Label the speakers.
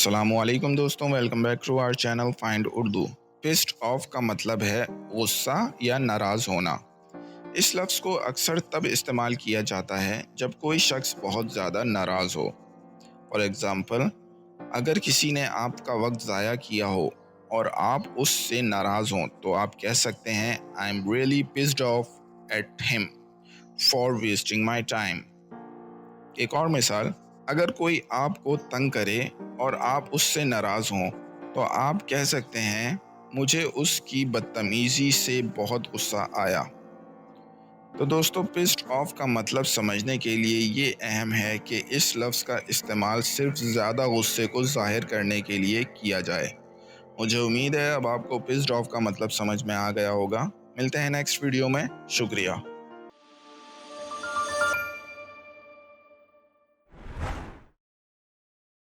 Speaker 1: अस्सलाम वालेकुम दोस्तों, welcome back to our channel find Urdu. Pissed off का मतलब है गुस्सा या नाराज़ होना। इस लफ्ज़ को अक्सर तब इस्तेमाल किया जाता है जब कोई शख्स बहुत ज़्यादा नाराज़ हो। फॉर एग्ज़ाम्पल, अगर किसी ने आपका वक्त ज़ाया किया हो और आप उससे नाराज़ हों तो आप कह सकते हैं I am really pissed off at him for wasting my time. एक और मिसाल, अगर कोई आपको तंग करे और आप उससे नाराज़ हों तो आप कह सकते हैं मुझे उसकी बदतमीज़ी से बहुत गुस्सा आया। तो दोस्तों, पिस्ड ऑफ का मतलब समझने के लिए ये अहम है कि इस लफ्ज़ का इस्तेमाल सिर्फ ज़्यादा गुस्से को ज़ाहिर करने के लिए किया जाए। मुझे उम्मीद है अब आपको पिस्ड ऑफ का मतलब समझ में आ गया होगा। मिलते हैं नेक्स्ट वीडियो में। शुक्रिया।